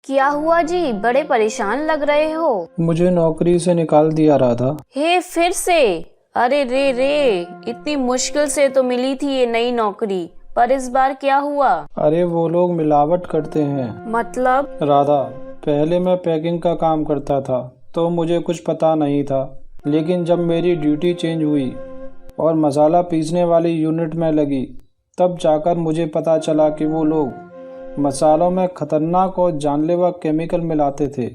क्या हुआ जी, बड़े परेशान लग रहे हो। मुझे नौकरी से निकाल दिया राधा। हे फिर से? अरे रे रे, इतनी मुश्किल से तो मिली थी ये नई नौकरी, पर इस बार क्या हुआ? अरे वो लोग मिलावट करते हैं। मतलब? राधा, पहले मैं पैकिंग का काम करता था तो मुझे कुछ पता नहीं था, लेकिन जब मेरी ड्यूटी चेंज हुई और मसाला पीसने वाली यूनिट में लगी, तब जाकर मुझे पता चला कि वो लोग मसालों में खतरनाक और जानलेवा केमिकल मिलाते थे।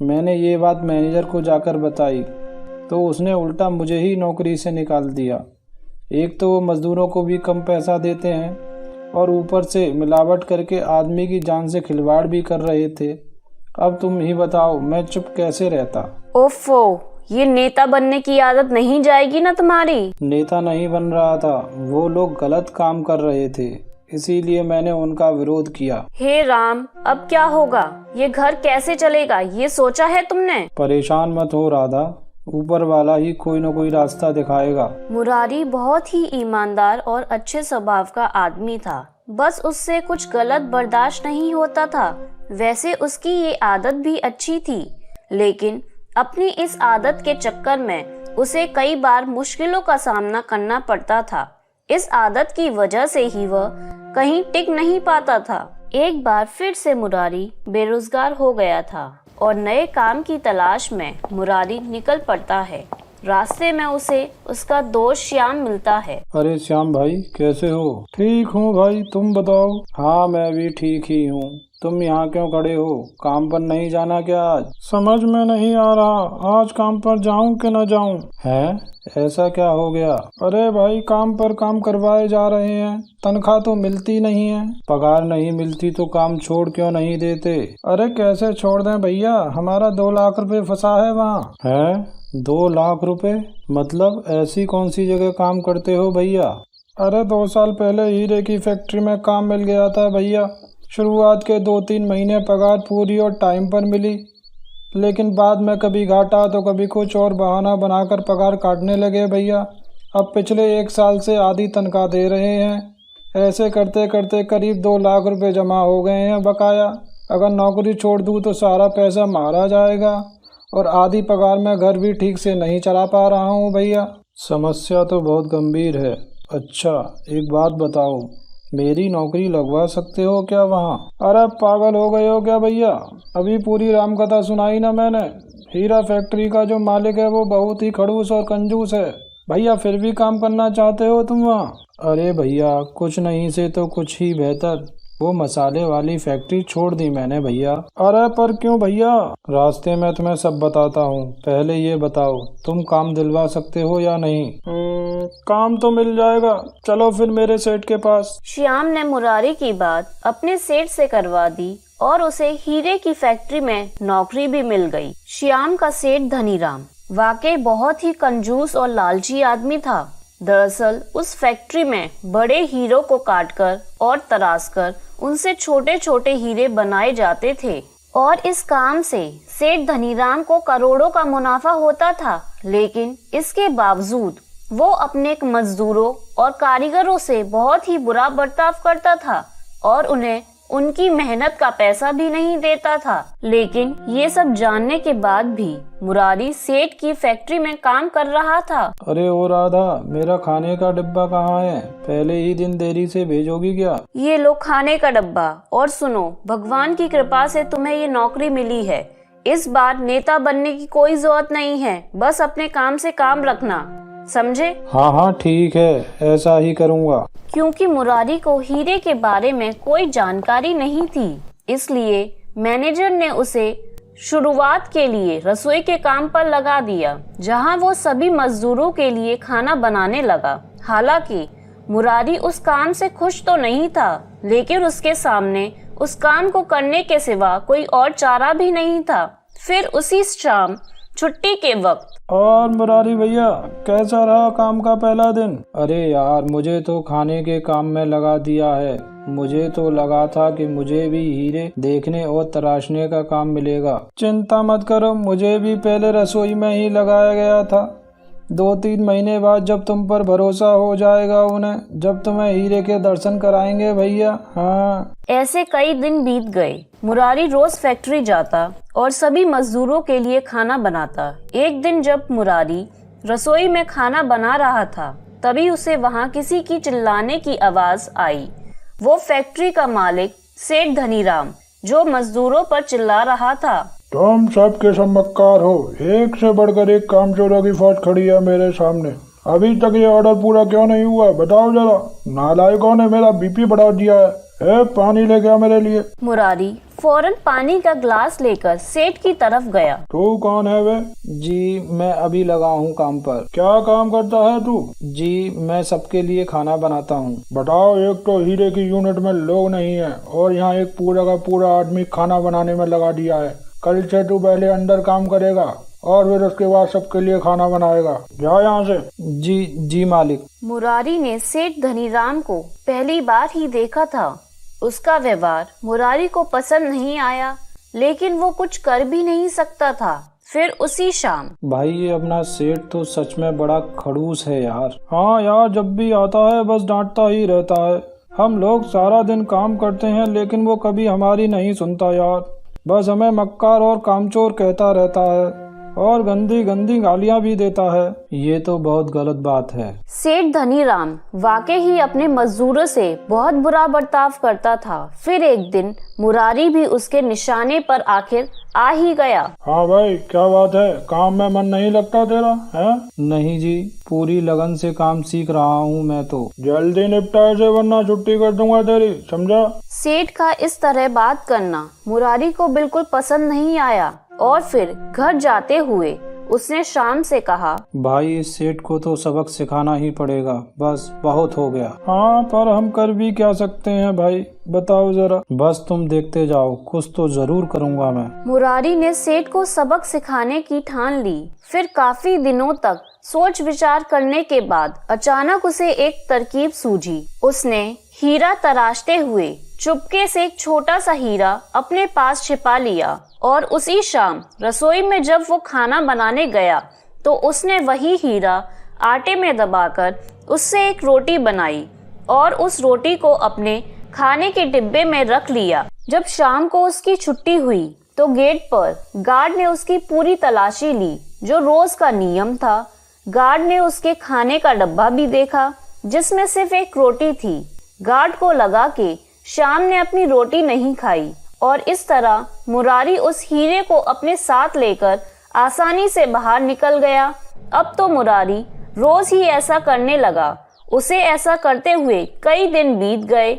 मैंने ये बात मैनेजर को जाकर बताई तो उसने उल्टा मुझे ही नौकरी से निकाल दिया। एक तो वो मज़दूरों को भी कम पैसा देते हैं और ऊपर से मिलावट करके आदमी की जान से खिलवाड़ भी कर रहे थे। अब तुम ही बताओ, मैं चुप कैसे रहता। ओफो, ये नेता बनने की आदत नहीं जाएगी ना तुम्हारी? नेता नहीं बन रहा था, वो लोग गलत काम कर रहे थे, इसीलिए मैंने उनका विरोध किया। हे राम, अब क्या होगा? ये घर कैसे चलेगा, ये सोचा है तुमने? परेशान मत हो राधा, ऊपर वाला ही कोई न कोई रास्ता दिखाएगा। मुरारी बहुत ही ईमानदार और अच्छे स्वभाव का आदमी था, बस उससे कुछ गलत बर्दाश्त नहीं होता था। वैसे उसकी ये आदत भी अच्छी थी, लेकिन अपनी इस आदत के चक्कर में उसे कई बार मुश्किलों का सामना करना पड़ता था। इस आदत की वजह से ही वह कहीं टिक नहीं पाता था। एक बार फिर से मुरारी बेरोजगार हो गया था और नए काम की तलाश में मुरारी निकल पड़ता है। रास्ते में उसे उसका दोस्त श्याम मिलता है। अरे श्याम भाई, कैसे हो? ठीक हूँ भाई, तुम बताओ। हाँ, मैं भी ठीक ही हूँ। तुम यहाँ क्यों खड़े हो? काम पर नहीं जाना क्या आज? समझ में नहीं आ रहा, आज काम पर जाऊँ कि न जाऊँ। है, ऐसा क्या हो गया? अरे भाई, काम पर काम करवाए जा रहे हैं, तनख्वाह तो मिलती नहीं है। पगार नहीं मिलती तो काम छोड़ क्यों नहीं देते? अरे कैसे छोड़ दें भैया, हमारा 2 लाख रुपए फंसा है वहाँ। है, 2 लाख रुपए? मतलब ऐसी कौन सी जगह काम करते हो भैया? अरे 2 साल पहले हीरे की फैक्ट्री में काम मिल गया था भैया। शुरुआत के 2-3 महीने पगार पूरी और टाइम पर मिली, लेकिन बाद में कभी घाटा तो कभी कुछ और बहाना बनाकर पगार काटने लगे भैया। अब पिछले 1 साल से आधी तनख्वाह दे रहे हैं। ऐसे करते करते करीब 2 लाख रुपए जमा हो गए हैं बकाया। अगर नौकरी छोड़ दूँ तो सारा पैसा मारा जाएगा और आधी पगार में घर भी ठीक से नहीं चला पा रहा हूँ भैया। समस्या तो बहुत गंभीर है। अच्छा, एक बात बताओ, मेरी नौकरी लगवा सकते हो क्या वहाँ? अरे पागल हो गए हो क्या भैया? अभी पूरी रामकथा सुनाई ना मैंने। हीरा फैक्ट्री का जो मालिक है वो बहुत ही खड़ूस और कंजूस है भैया, फिर भी काम करना चाहते हो तुम वहाँ? अरे भैया, कुछ नहीं से तो कुछ ही बेहतर। वो मसाले वाली फैक्ट्री छोड़ दी मैंने भैया। अरे पर क्यों भैया? रास्ते में तुम्हें सब बताता हूँ, पहले ये बताओ तुम काम दिलवा सकते हो या नहीं? काम तो मिल जाएगा, चलो फिर मेरे सेठ के पास। श्याम ने मुरारी की बात अपने सेठ से करवा दी और उसे हीरे की फैक्ट्री में नौकरी भी मिल गई। श्याम का सेठ धनीराम वाकई बहुत ही कंजूस और लालची आदमी था। दरअसल उस फैक्ट्री में बड़े हीरों को काटकर और तराशकर उनसे छोटे छोटे हीरे बनाए जाते थे और इस काम से सेठ धनीराम को करोड़ों का मुनाफा होता था। लेकिन इसके बावजूद वो अपने मजदूरों और कारीगरों से बहुत ही बुरा बर्ताव करता था और उन्हें उनकी मेहनत का पैसा भी नहीं देता था। लेकिन ये सब जानने के बाद भी मुरारी सेठ की फैक्ट्री में काम कर रहा था। अरे ओ राधा, मेरा खाने का डिब्बा कहाँ है? पहले ही दिन देरी से भेजोगी क्या? ये लो खाने का डब्बा, और सुनो, भगवान की कृपा से तुम्हें ये नौकरी मिली है। इस बार नेता बनने की कोई जरूरत नहीं है, बस अपने काम से काम रखना, समझे? हाँ हाँ ठीक है, ऐसा ही करूँगा। क्योंकि मुरारी को हीरे के बारे में कोई जानकारी नहीं थी, इसलिए मैनेजर ने उसे शुरुआत के लिए रसोई के काम पर लगा दिया, जहां वो सभी मजदूरों के लिए खाना बनाने लगा। हालांकि मुरारी उस काम से खुश तो नहीं था, लेकिन उसके सामने उस काम को करने के सिवा कोई और चारा भी नहीं था। फिर उसी शाम छुट्टी के वक्त, और मुरारी भैया, कैसा रहा काम का पहला दिन? अरे यार, मुझे तो खाने के काम में लगा दिया है। मुझे तो लगा था कि मुझे भी हीरे देखने और तराशने का काम मिलेगा। चिंता मत करो, मुझे भी पहले रसोई में ही लगाया गया था, 2-3 महीने बाद जब तुम पर भरोसा हो जाएगा उन्हें, जब तुम्हें हीरे के दर्शन कराएंगे भैया। हाँ। ऐसे कई दिन बीत गए। मुरारी रोज फैक्ट्री जाता और सभी मजदूरों के लिए खाना बनाता। एक दिन जब मुरारी रसोई में खाना बना रहा था, तभी उसे वहाँ किसी की चिल्लाने की आवाज आई। वो फैक्ट्री का मालिक सेठ धनीराम, जो मजदूरों पर चिल्ला रहा था। तुम सबके सब मक्कार हो, एक से बढ़कर एक कामचोरों की फौज खड़ी है मेरे सामने। अभी तक ये ऑर्डर पूरा क्यों नहीं हुआ, बताओ जरा। नालायकों ने मेरा बीपी बढ़ा दिया है। पानी लेके आ मेरे लिए। मुरारी फौरन पानी का ग्लास लेकर सेठ की तरफ गया। तू कौन है वे? जी मैं अभी लगा हूँ काम पर। क्या काम करता है तू? जी मैं सबके लिए खाना बनाता हूँ। बताओ, एक तो हीरे की यूनिट में लोग नहीं है और यहाँ एक पूरा का पूरा आदमी खाना बनाने में लगा दिया है। कल से तू पहले अंदर काम करेगा और फिर उसके बाद सबके लिए खाना बनाएगा। जा यहाँ से। जी मालिक। मुरारी ने सेठ धनीराम को पहली बार ही देखा था। उसका व्यवहार मुरारी को पसंद नहीं आया, लेकिन वो कुछ कर भी नहीं सकता था। फिर उसी शाम। भाई ये अपना सेठ तो सच में बड़ा खड़ूस है यार। हाँ यार, जब भी आता है बस डांटता ही रहता है। हम लोग सारा दिन काम करते हैं लेकिन वो कभी हमारी नहीं सुनता यार। बस हमें मक्कार और कामचोर कहता रहता है और गंदी गंदी गालियाँ भी देता है। ये तो बहुत गलत बात है। सेठ धनीराम वाकई ही अपने मजदूरों से बहुत बुरा बर्ताव करता था। फिर एक दिन मुरारी भी उसके निशाने पर आखिर आ ही गया। हाँ भाई, क्या बात है? काम में मन नहीं लगता तेरा है? नहीं जी, पूरी लगन से काम सीख रहा हूँ मैं तो। जल्दी निपटा इसे वरना छुट्टी कर दूंगा तेरी, समझा? सेठ का इस तरह बात करना मुरारी को बिल्कुल पसंद नहीं आया और फिर घर जाते हुए उसने शाम से कहा, भाई इस सेठ को तो सबक सिखाना ही पड़ेगा, बस बहुत हो गया। हाँ पर हम कर भी क्या सकते हैं भाई, बताओ जरा। बस तुम देखते जाओ, कुछ तो जरूर करूँगा मैं। मुरारी ने सेठ को सबक सिखाने की ठान ली। फिर काफी दिनों तक सोच विचार करने के बाद अचानक उसे एक तरकीब सूझी। उसने हीरा तराशते हुए चुपके से एक छोटा सा हीरा अपने पास छिपा लिया और उसी शाम रसोई में जब वो खाना बनाने गया तो उसने वही हीरा आटे में दबाकर उससे एक रोटी बनाई और उस रोटी को अपने खाने के डिब्बे में रख लिया। जब शाम को उसकी छुट्टी हुई तो गेट पर गार्ड ने उसकी पूरी तलाशी ली, जो रोज का नियम था। गार्ड ने उसके खाने का डब्बा भी देखा जिसमें सिर्फ एक रोटी थी। गार्ड को लगा कि श्याम ने अपनी रोटी नहीं खाई और इस तरह मुरारी उस हीरे को अपने साथ लेकर आसानी से बाहर निकल गया। अब तो मुरारी रोज ही ऐसा करने लगा। उसे ऐसा करते हुए कई दिन बीत गए।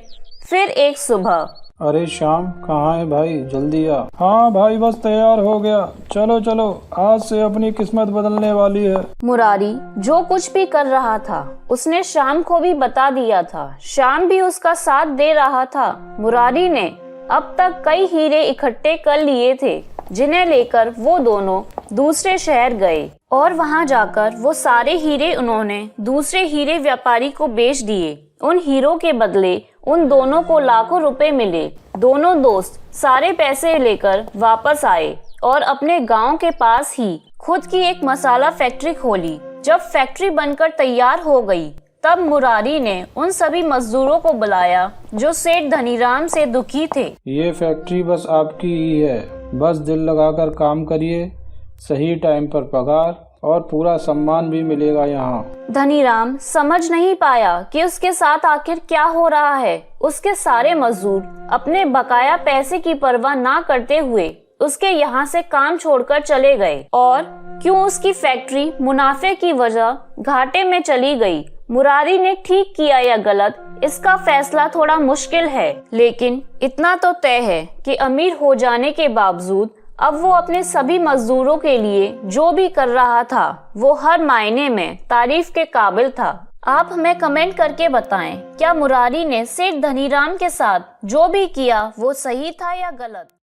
फिर एक सुबह, अरे श्याम कहाँ है भाई, जल्दी आ। हाँ भाई बस तैयार हो गया, चलो चलो, आज से अपनी किस्मत बदलने वाली है। मुरारी जो कुछ भी कर रहा था उसने श्याम को भी बता दिया था। श्याम भी उसका साथ दे रहा था। मुरारी ने अब तक कई हीरे इकट्ठे कर लिए थे, जिन्हें लेकर वो दोनों दूसरे शहर गए और वहां जाकर वो सारे हीरे उन्होंने दूसरे हीरे व्यापारी को बेच दिए। उन हीरों के बदले उन दोनों को लाखों रुपए मिले। दोनों दोस्त सारे पैसे लेकर वापस आए और अपने गांव के पास ही खुद की एक मसाला फैक्ट्री खोली। जब फैक्ट्री बनकर तैयार हो गई तब मुरारी ने उन सभी मजदूरों को बुलाया जो सेठ धनीराम से दुखी थे। ये फैक्ट्री बस आपकी ही है, बस दिल लगाकर काम करिए, सही टाइम पर पगार और पूरा सम्मान भी मिलेगा यहाँ। धनीराम समझ नहीं पाया कि उसके साथ आखिर क्या हो रहा है। उसके सारे मजदूर अपने बकाया पैसे की परवाह ना करते हुए उसके यहाँ से काम छोड़कर चले गए और क्यों उसकी फैक्ट्री मुनाफे की वजह घाटे में चली गई। मुरारी ने ठीक किया या गलत, इसका फैसला थोड़ा मुश्किल है, लेकिन इतना तो तय है कि अमीर हो जाने के बावजूद अब वो अपने सभी मजदूरों के लिए जो भी कर रहा था वो हर मायने में तारीफ के काबिल था। आप हमें कमेंट करके बताएं, क्या मुरारी ने सेठ धनीराम के साथ जो भी किया वो सही था या गलत।